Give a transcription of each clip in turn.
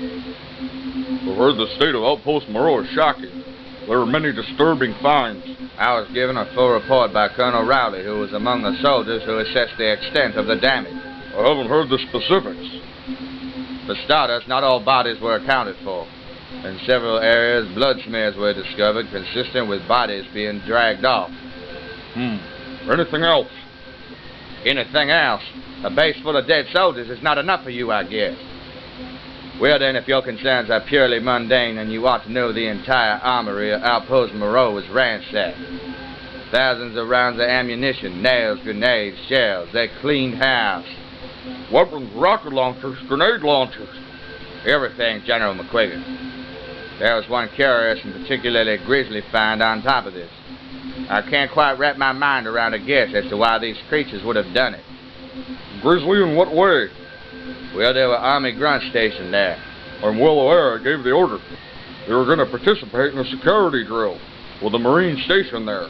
I've heard the state of Outpost Moreau is shocking. There are many disturbing finds. I was given a full report by Colonel Rowley, who was among the soldiers who assessed the extent of the damage. I haven't heard the specifics. For starters, not all bodies were accounted for. In several areas, blood smears were discovered consistent with bodies being dragged off. Anything else? Anything else? A base full of dead soldiers is not enough for you, I guess. Well then, if your concerns are purely mundane, then you ought to know the entire armory of Outpost Moreau was ransacked. Thousands of rounds of ammunition, nails, grenades, shells. They cleaned house. Weapons, rocket launchers, grenade launchers. Everything, General McQuiggan. There was one curious and particularly grisly find on top of this. I can't quite wrap my mind around a guess as to why these creatures would have done it. Grisly in what way? Well, there were Army grunts stationed there. I'm well aware I gave the order. They were going to participate in a security drill with a Marine stationed there.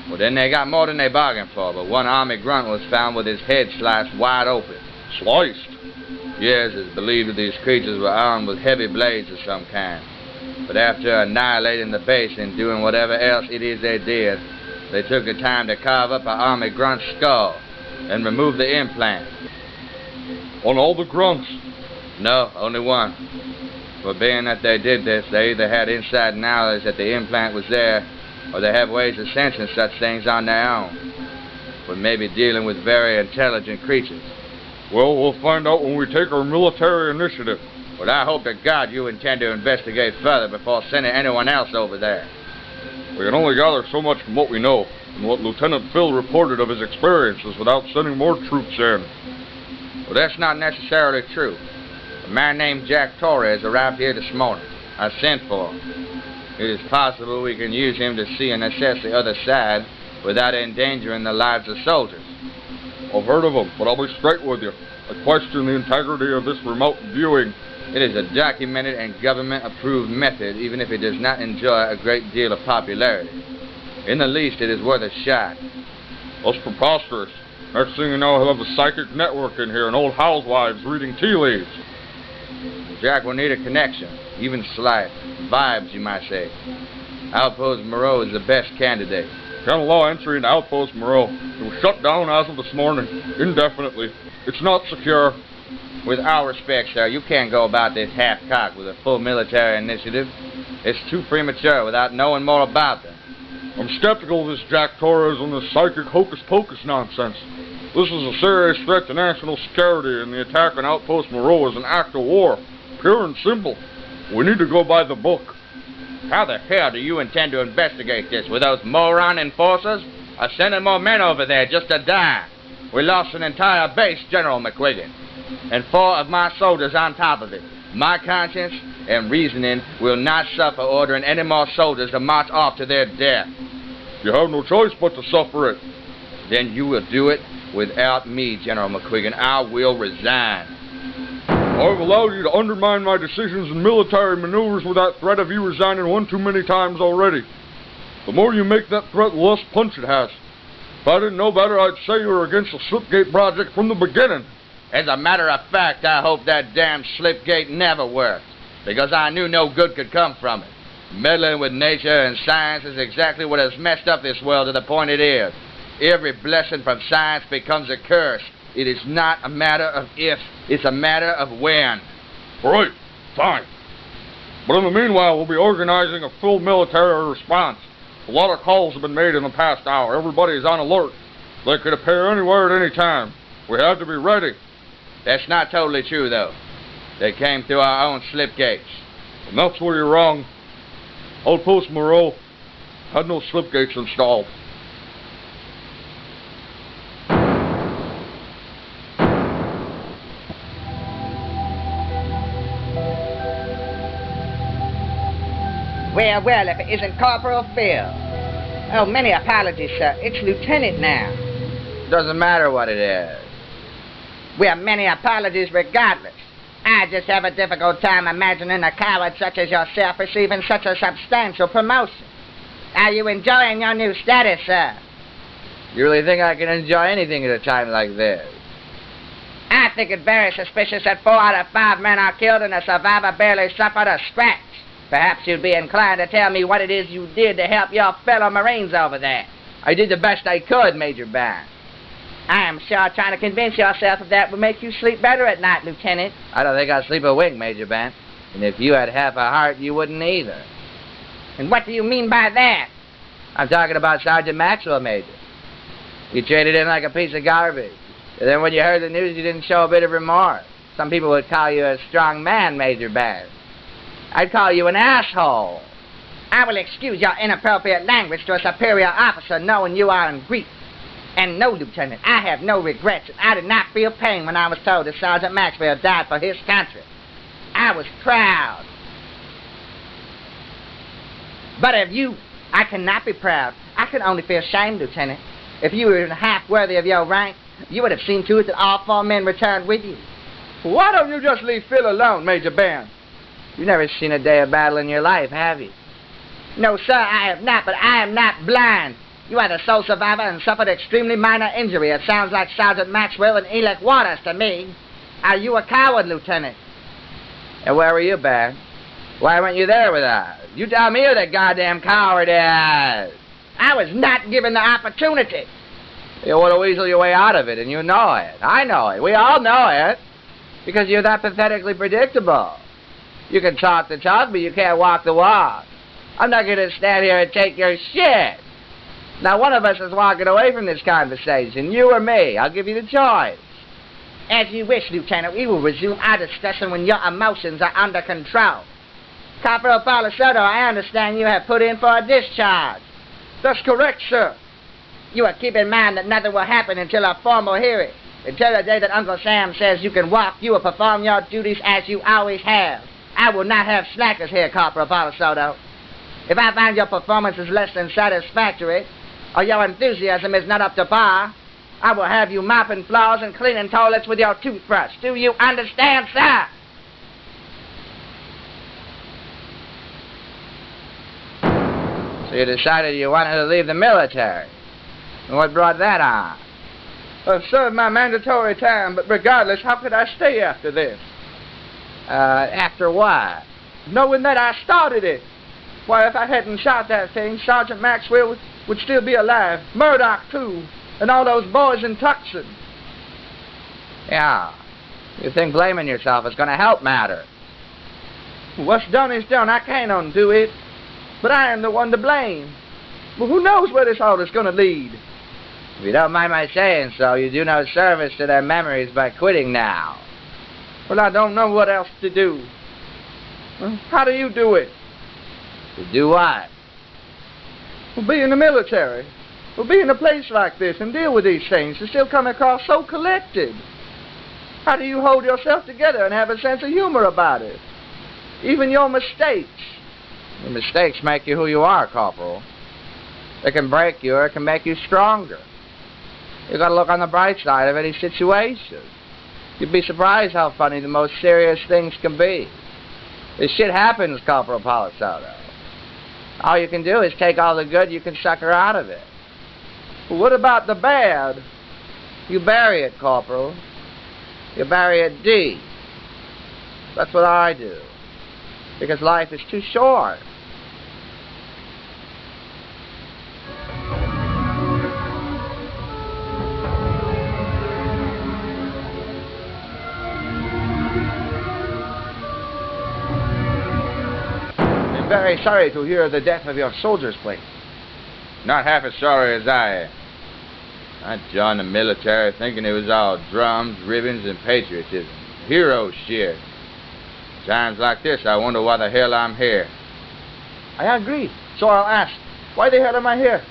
Well, then they got more than they bargained for, but one Army grunt was found with his head sliced wide open. Sliced? Yes, it's believed that these creatures were armed with heavy blades of some kind. But after annihilating the base and doing whatever else it is they did, they took the time to carve up an Army grunt's skull and remove the implant. On all the grunts? No, only one. For being that they did this, they either had inside knowledge that the implant was there, or they have ways of sensing such things on their own. We may be dealing with very intelligent creatures. Well, we'll find out when we take our military initiative. Well, I hope to God you intend to investigate further before sending anyone else over there. We can only gather so much from what we know, and what Lieutenant Phil reported of his experiences without sending more troops in. Well, that's not necessarily true. A man named Jack Torres arrived here this morning. I sent for him. It is possible we can use him to see and assess the other side without endangering the lives of soldiers. I've heard of him, but I'll be straight with you. I question the integrity of this remote viewing. It is a documented and government-approved method, even if it does not enjoy a great deal of popularity. In the least, it is worth a shot. That's preposterous. Next thing you know, he'll have a psychic network in here and old housewives reading tea leaves. Jack will need a connection, even slight. Vibes, you might say. Outpost Moreau is the best candidate. Can't allow entry into Outpost Moreau. It was shut down as of this morning, indefinitely. It's not secure. With all respect, sir, you can't go about this half-cocked with a full military initiative. It's too premature without knowing more about them. I'm skeptical of this Jack Torres and this psychic hocus-pocus nonsense. This is a serious threat to national security, and the attack on Outpost Moreau is an act of war, pure and simple. We need to go by the book. How the hell do you intend to investigate this? With those moron enforcers? Or sending more men over there just to die? We lost an entire base, General McQuiggan, and 4 of my soldiers on top of it. My conscience and reasoning will not suffer ordering any more soldiers to march off to their death. You have no choice but to suffer it. Then you will do it without me, General McQuiggan. I will resign. I've allowed you to undermine my decisions in military maneuvers with that threat of you resigning one too many times already. The more you make that threat, the less punch it has. If I didn't know better, I'd say you were against the Slipgate project from the beginning. As a matter of fact, I hope that damn Slipgate never worked, because I knew no good could come from it. Meddling with nature and science is exactly what has messed up this world to the point it is. Every blessing from science becomes a curse. It is not a matter of if, it's a matter of when. Right, fine. But in the meanwhile, we'll be organizing a full military response. A lot of calls have been made in the past hour. Everybody is on alert. They could appear anywhere at any time. We have to be ready. That's not totally true, though. They came through our own slip gates. And that's where you're wrong. Outpost Moreau had no slip gates installed. Well, if it isn't Corporal Phil. Oh, many apologies, sir. It's Lieutenant now. Doesn't matter what it is. Well, many apologies regardless. I just have a difficult time imagining a coward such as yourself receiving such a substantial promotion. Are you enjoying your new status, sir? You really think I can enjoy anything at a time like this? I think it very suspicious that 4 out of 5 men are killed and the survivor barely suffered a scratch. Perhaps you'd be inclined to tell me what it is you did to help your fellow Marines over there. I did the best I could, Major Band. I am sure trying to convince yourself of that would make you sleep better at night, Lieutenant. I don't think I'd sleep a wink, Major Band. And if you had half a heart, you wouldn't either. And what do you mean by that? I'm talking about Sergeant Maxwell, Major. You traded in like a piece of garbage. And then when you heard the news, you didn't show a bit of remorse. Some people would call you a strong man, Major Band. I'd call you an asshole. I will excuse your inappropriate language to a superior officer knowing you are in grief. And no, Lieutenant, I have no regrets. I did not feel pain when I was told that Sergeant Maxwell died for his country. I was proud. But of you, I cannot be proud. I can only feel shame, Lieutenant. If you were even half worthy of your rank, you would have seen to it that all 4 men returned with you. Why don't you just leave Phil alone, Major Band? You've never seen a day of battle in your life, have you? No, sir, I have not, but I am not blind. You are the sole survivor and suffered extremely minor injury. It sounds like Sergeant Maxwell and Elec Waters to me. Are you a coward, Lieutenant? And where were you, Band? Why weren't you there with us? You tell me who the goddamn coward is. I was not given the opportunity. You want to weasel your way out of it, and you know it. I know it. We all know it. Because you're that pathetically predictable. You can talk the talk, but you can't walk the walk. I'm not going to stand here and take your shit. Now, one of us is walking away from this conversation, you or me. I'll give you the choice. As you wish, Lieutenant. We will resume our discussion when your emotions are under control. Corporal Palisoto, I understand you have put in for a discharge. That's correct, sir. You will keep in mind that nothing will happen until a formal hearing. Until the day that Uncle Sam says you can walk, you will perform your duties as you always have. I will not have slackers here, Corporal Palisoto. If I find your performance is less than satisfactory, or your enthusiasm is not up to par, I will have you mopping floors and cleaning toilets with your toothbrush. Do you understand, sir? So you decided you wanted to leave the military. And what brought that on? I've served my mandatory time, but regardless, how could I stay after this? After what? Knowing that I started it. Why, if I hadn't shot that thing, Sergeant Maxwell would still be alive. Murdoch, too. And all those boys in Tucson. Yeah. You think blaming yourself is going to help matters? What's done is done. I can't undo it. But I am the one to blame. Well, who knows where this all is going to lead? If you don't mind my saying so, you do no service to their memories by quitting now. Well, I don't know what else to do. Well, how do you do it? To do what? Well, be in the military. Well, be in a place like this and deal with these things and still come across so collected. How do you hold yourself together and have a sense of humor about it? Even your mistakes. Your mistakes make you who you are, Corporal. They can break you or it can make you stronger. You've got to look on the bright side of any situation. You'd be surprised how funny the most serious things can be. This shit happens, Corporal Palisoto. All you can do is take all the good you can sucker out of it. Well, what about the bad? You bury it, Corporal. You bury it deep. That's what I do. Because life is too short. I'm very sorry to hear the death of your soldier's plate. Not half as sorry as I am. I joined the military thinking it was all drums, ribbons, and patriotism. Hero shit. Times like this, I wonder why the hell I'm here. I agree. So I'll ask, why the hell am I here?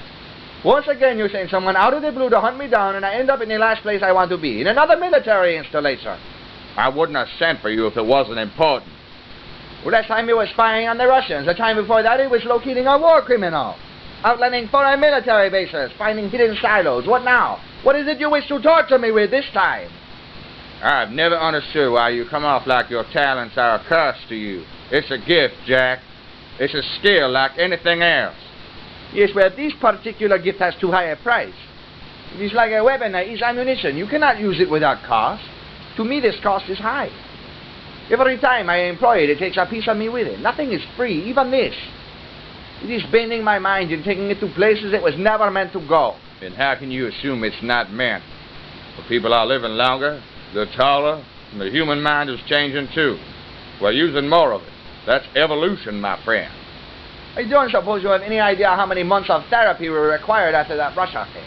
Once again, you send someone out of the blue to hunt me down, and I end up in the last place I want to be, in another military installation. I wouldn't have sent for you if it wasn't important. Well, last time he was spying on the Russians. The time before that, he was locating a war criminal. Outlining foreign military bases, finding hidden silos. What now? What is it you wish to torture me with this time? I've never understood why you come off like your talents are a curse to you. It's a gift, Jack. It's a skill like anything else. Yes, well, this particular gift has too high a price. It is like a weapon that is ammunition. You cannot use it without cost. To me, this cost is high. Every time I employ it, it takes a piece of me with it. Nothing is free, even this. It is bending my mind and taking it to places it was never meant to go. And how can you assume it's not meant? The people are living longer, they're taller, and the human mind is changing too. We're using more of it. That's evolution, my friend. I don't suppose you have any idea how many months of therapy were required after that Russia thing.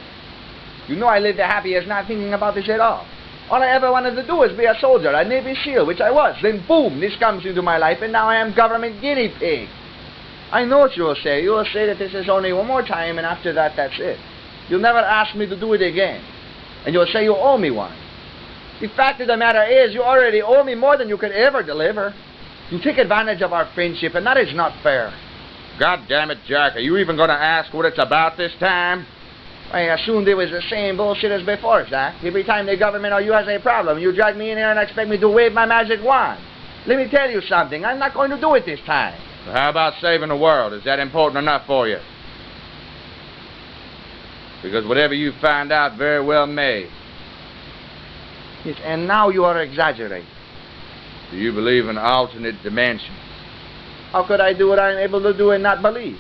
You know I lived the happy as not thinking about this at all. All I ever wanted to do was be a soldier, a Navy SEAL, which I was. Then boom, this comes into my life, and now I am government guinea pig. I know what you will say. You will say that this is only one more time, and after that, that's it. You'll never ask me to do it again. And you'll say you owe me one. The fact of the matter is, you already owe me more than you could ever deliver. You take advantage of our friendship, and that is not fair. God damn it, Jack, are you even going to ask what it's about this time? I assumed it was the same bullshit as before, Zach. Every time the government or you has a problem, you drag me in here and expect me to wave my magic wand. Let me tell you something. I'm not going to do it this time. Well, how about saving the world? Is that important enough for you? Because whatever you find out very well may. Yes, and now you are exaggerating. Do you believe in alternate dimensions? How could I do what I'm able to do and not believe?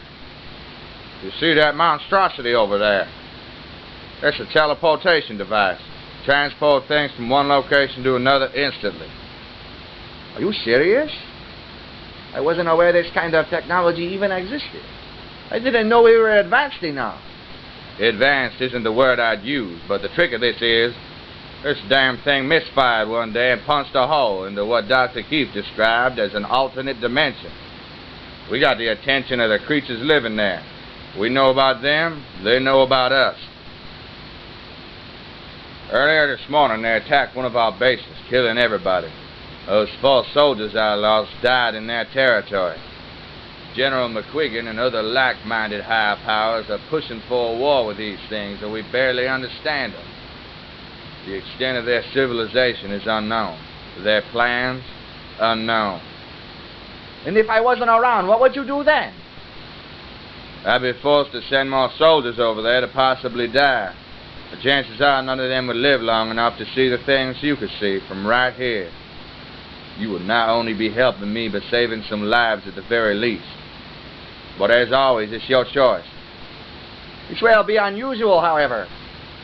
You see that monstrosity over there? It's a teleportation device. Transport things from one location to another instantly. Are you serious? I wasn't aware this kind of technology even existed. I didn't know we were advanced enough. Advanced isn't the word I'd use, but the trick of this is, this damn thing misfired one day and punched a hole into what Dr. Keefe described as an alternate dimension. We got the attention of the creatures living there. We know about them, they know about us. Earlier this morning, they attacked one of our bases, killing everybody. Those 4 soldiers I lost died in their territory. General McQuiggan and other like-minded higher powers are pushing for a war with these things, and we barely understand them. The extent of their civilization is unknown. Their plans, unknown. And if I wasn't around, what would you do then? I'd be forced to send more soldiers over there to possibly die. The chances are none of them would live long enough to see the things you could see from right here. You would not only be helping me, but saving some lives at the very least. But as always, it's your choice. This will be unusual, however.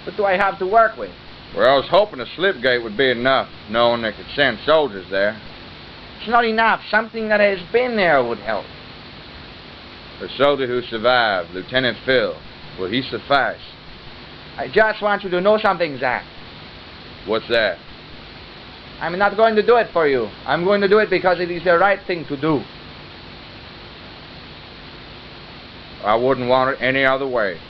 What do I have to work with? Well, I was hoping a slip gate would be enough, knowing they could send soldiers there. It's not enough. Something that has been there would help. The soldier who survived, Lieutenant Phil, will he suffice? I just want you to know something, Zach. What's that? I'm not going to do it for you. I'm going to do it because it is the right thing to do. I wouldn't want it any other way.